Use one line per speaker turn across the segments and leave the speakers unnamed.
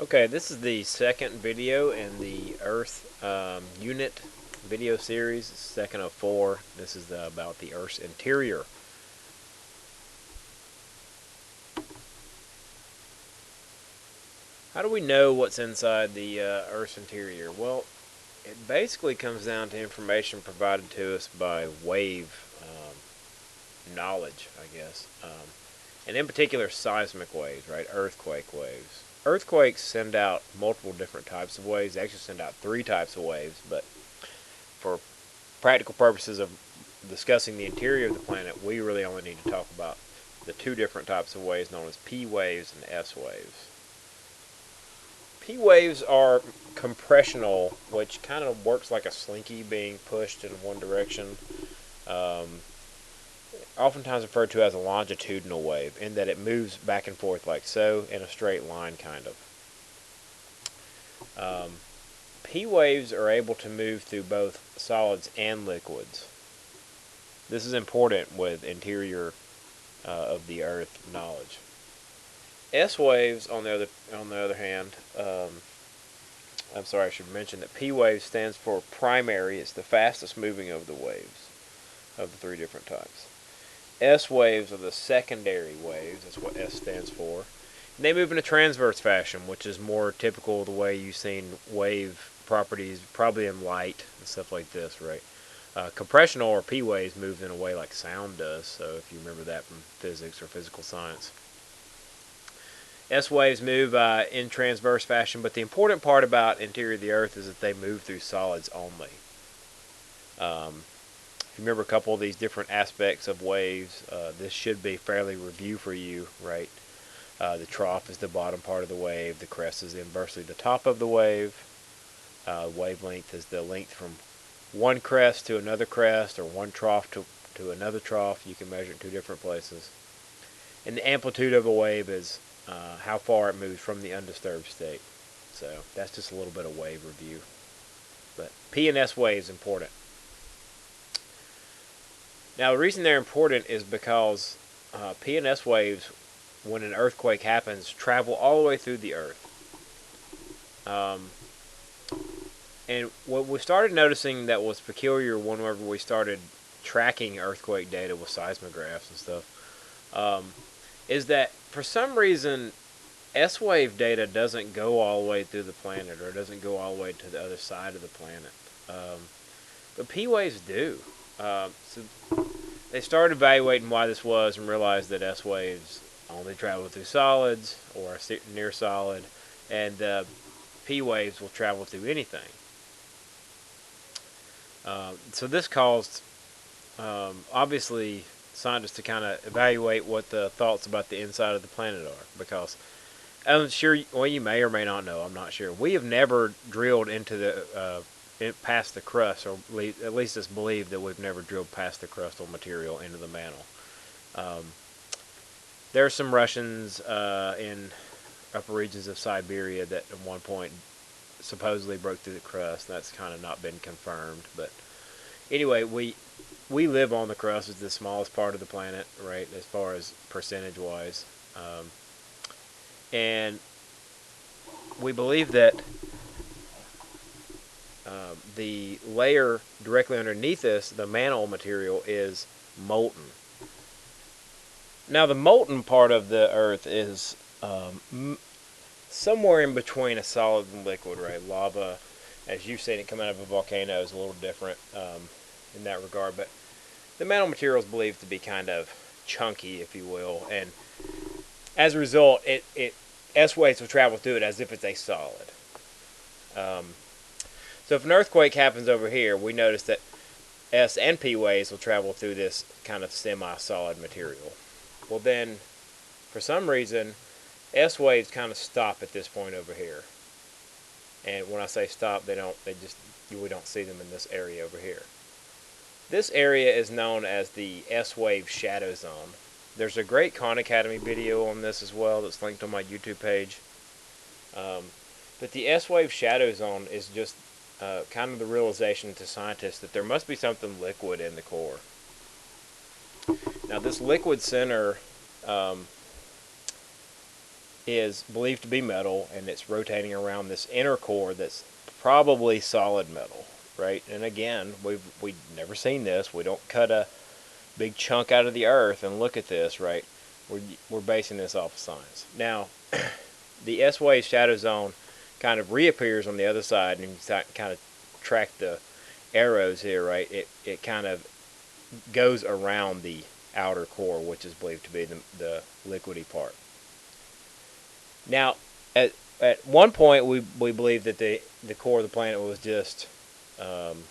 Okay, this is the second video in the Earth unit video series, second of four. This is about the Earth's interior. How do we know what's inside the Earth's interior? Well, it basically comes down to information provided to us by wave knowledge, I guess. And in particular, seismic waves, right? Earthquake waves. Earthquakes send out multiple different types of waves. They actually send out three types of waves, but for practical purposes of discussing the interior of the planet, we really only need to talk about the two different types of waves known as P waves and S waves. P waves are compressional, which kind of works like a slinky being pushed in one direction. Um, Oftentimes referred to as a longitudinal wave, in that it moves back and forth like so in a straight line, kind of. Um, P waves are able to move through both solids and liquids. This is important with interior of the Earth knowledge. S waves, on the other hand, I'm sorry, I should mention that P wave stands for primary. It's the fastest moving of the waves of the three different types. S waves are the secondary waves. That's what S stands for. And they move in a transverse fashion, which is more typical of the way you've seen wave properties, probably in light and stuff like this, right? Compressional or P waves move in a way like sound does. So if you remember that from physics or physical science. S waves move in transverse fashion, but the important part about interior of the Earth is that they move through solids only. If you remember a couple of these different aspects of waves, this should be fairly review for you, right? The trough is the bottom part of the wave. The crest is inversely the top of the wave. Wavelength is the length from one crest to another crest, or one trough to another trough. You can measure it in two different places. And the amplitude of a wave is how far it moves from the undisturbed state. So that's just a little bit of wave review. But P and S waves important. Now, the reason they're important is because P and S waves, when an earthquake happens, travel all the way through the Earth. And what we started noticing that was peculiar whenever we started tracking earthquake data with seismographs and stuff, is that for some reason S wave data doesn't go all the way through the planet, or doesn't go all the way to the other side of the planet. But P waves do. So they started evaluating why this was and realized that S waves only travel through solids or near solid, and P waves will travel through anything. So this caused, obviously, scientists to kind of evaluate what the thoughts about the inside of the planet are, because I'm sure, well, you may or may not know, I'm not sure. We have never drilled into the past the crust, or at least it's believed that we've never drilled past the crustal material into the mantle. There are some Russians in upper regions of Siberia that at one point supposedly broke through the crust. That's kind of not been confirmed, but anyway, we live on the crust. It's the smallest part of the planet, right, as far as percentage wise, and we believe that the layer directly underneath us, the mantle material, is molten. Now, the molten part of the Earth is somewhere in between a solid and liquid, right? Lava, as you've seen it come out of a volcano, is a little different in that regard, but the mantle material is believed to be kind of chunky, if you will, and as a result, it S waves will travel through it as if it's a solid. So if an earthquake happens over here, we notice that S and P waves will travel through this kind of semi-solid material. Well, then, for some reason, S waves kind of stop at this point over here. And when I say stop, we don't see them in this area over here. This area is known as the S wave shadow zone. There's a great Khan Academy video on this as well that's linked on my YouTube page. But the S wave shadow zone is just kind of the realization to scientists that there must be something liquid in the core. Now, this liquid center is believed to be metal, and it's rotating around this inner core that's probably solid metal, right? And again, we've never seen this. We don't cut a big chunk out of the earth and look at this, right? We're basing this off of science. Now, the S wave shadow zone kind of reappears on the other side, and you can kind of track the arrows here, right? It kind of goes around the outer core, which is believed to be the liquidy part. Now, at one point, we believed that the core of the planet um,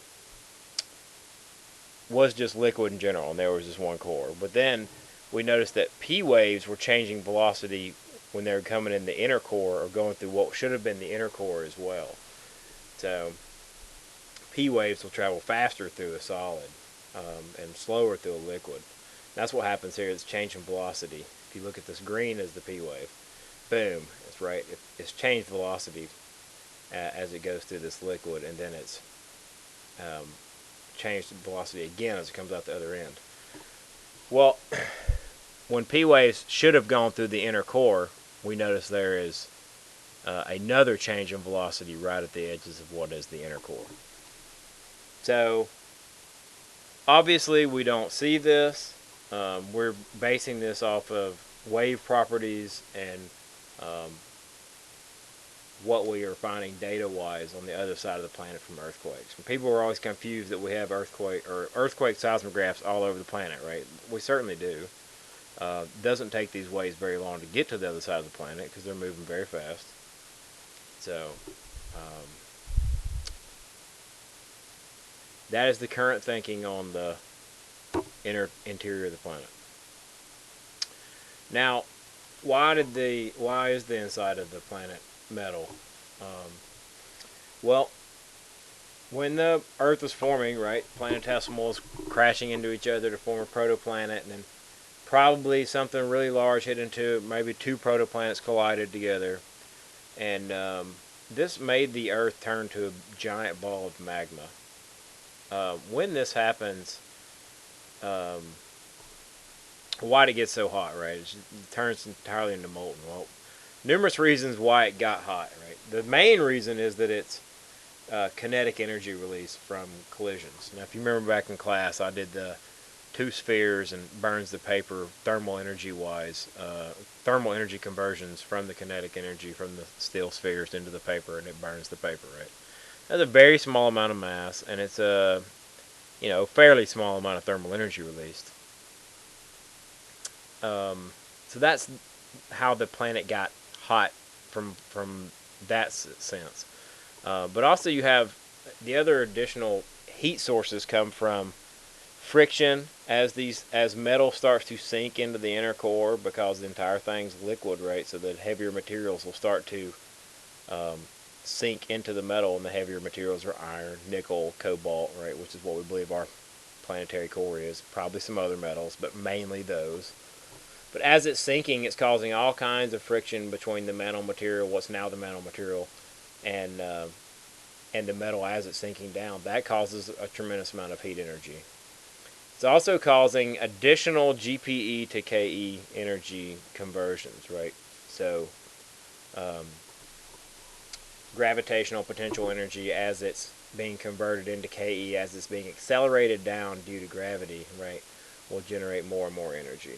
was just liquid in general, and there was just one core. But then we noticed that P waves were changing velocity when they were coming in the inner core or going through what should have been the inner core as well. So P waves will travel faster through a solid and slower through a liquid. That's what happens here. It's changing velocity. If you look at this green as the P wave, boom, that's right. It's changed velocity as it goes through this liquid, and then it's um, changed velocity again as it comes out the other end. Well, when P waves should have gone through the inner core, we notice there is another change in velocity right at the edges of what is the inner core. So, obviously, we don't see this. We're basing this off of wave properties and um, what we are finding data-wise on the other side of the planet from earthquakes. And people are always confused that we have earthquake seismographs all over the planet, right? We certainly do. Doesn't take these waves very long to get to the other side of the planet because they're moving very fast. So um, that is the current thinking on the interior of the planet. Now, why is the inside of the planet metal? Um, well, when the Earth was forming, right, planetesimals crashing into each other to form a protoplanet, and then probably something really large hit into it. Maybe two protoplanets collided together, and this made the Earth turn to a giant ball of magma. When this happens, um, why did it get so hot, right? It turns entirely into molten. Well, numerous reasons why it got hot, right? The main reason is that it's kinetic energy release from collisions. Now, if you remember back in class, I did the two spheres and burns the paper thermal energy wise, thermal energy conversions from the kinetic energy from the steel spheres into the paper, and it burns the paper, right? That's a very small amount of mass, and it's a fairly small amount of thermal energy released. So that's how the planet got hot from that sense. But also you have the other additional heat sources come from friction as metal starts to sink into the inner core because the entire thing's liquid, right? So that heavier materials will start to sink into the metal, and the heavier materials are iron, nickel, cobalt, right? Which is what we believe our planetary core is. Probably some other metals, but mainly those. But as it's sinking, it's causing all kinds of friction between the mantle material, what's now the mantle material, and the metal as it's sinking down. That causes a tremendous amount of heat energy. It's also causing additional GPE to KE energy conversions, right? So, um, gravitational potential energy as it's being converted into KE, as it's being accelerated down due to gravity, right, will generate more and more energy.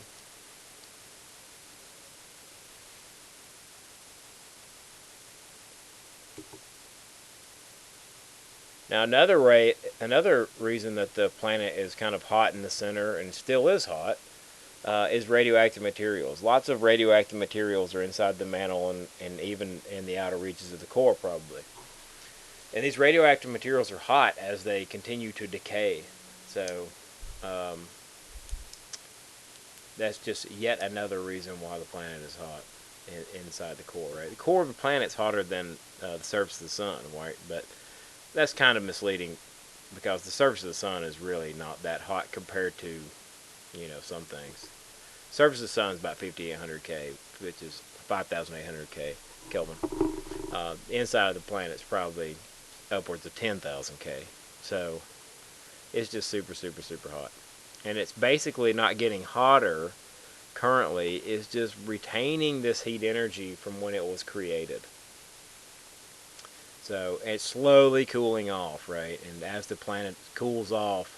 Now, another reason that the planet is kind of hot in the center and still is hot is radioactive materials. Lots of radioactive materials are inside the mantle and even in the outer reaches of the core, probably. And these radioactive materials are hot as they continue to decay. So um, that's just yet another reason why the planet is hot inside the core. Right, the core of the planet's hotter than the surface of the sun, right? But that's kind of misleading because the surface of the sun is really not that hot compared to, some things. The surface of the sun is about 5,800 K, which is 5,800 K Kelvin. The inside of the planet is probably upwards of 10,000 K. So it's just super, super, super hot. And it's basically not getting hotter currently is just retaining this heat energy from when it was created. So it's slowly cooling off, right? And as the planet cools off,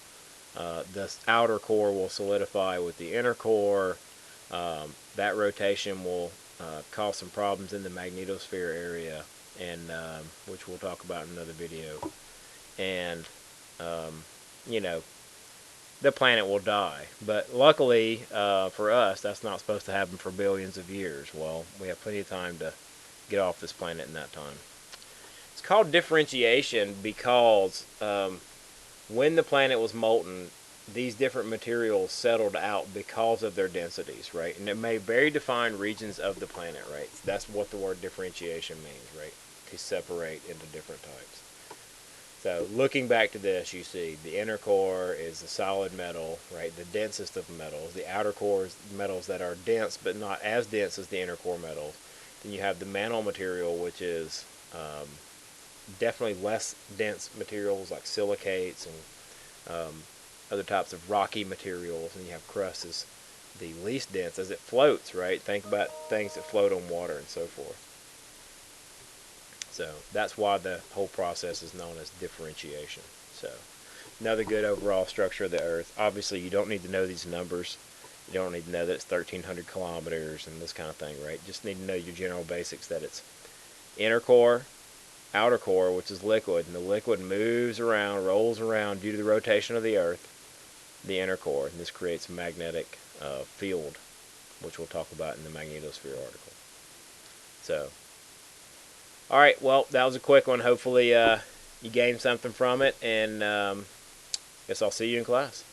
the outer core will solidify with the inner core. That rotation will cause some problems in the magnetosphere area, and which we'll talk about in another video. And um, you know, the planet will die. But luckily for us, that's not supposed to happen for billions of years. Well, we have plenty of time to get off this planet in that time. It's called differentiation because when the planet was molten, these different materials settled out because of their densities, right? And it made very defined regions of the planet, right? That's what the word differentiation means, right? To separate into different types. So looking back to this, you see the inner core is the solid metal, right? The densest of metals. The outer core is metals that are dense, but not as dense as the inner core metals. Then you have the mantle material, which is definitely less dense materials like silicates and other types of rocky materials. And you have crust as the least dense as it floats, right? Think about things that float on water and so forth. So that's why the whole process is known as differentiation. So another good overall structure of the Earth. Obviously, you don't need to know these numbers. You don't need to know that it's 1,300 kilometers and this kind of thing, right? Just need to know your general basics that it's inner core, outer core, which is liquid, and the liquid moves around, rolls around due to the rotation of the Earth, the inner core, and this creates a magnetic field, which we'll talk about in the magnetosphere article. So all right, well, that was a quick one. Hopefully, you gained something from it, and guess I'll see you in class.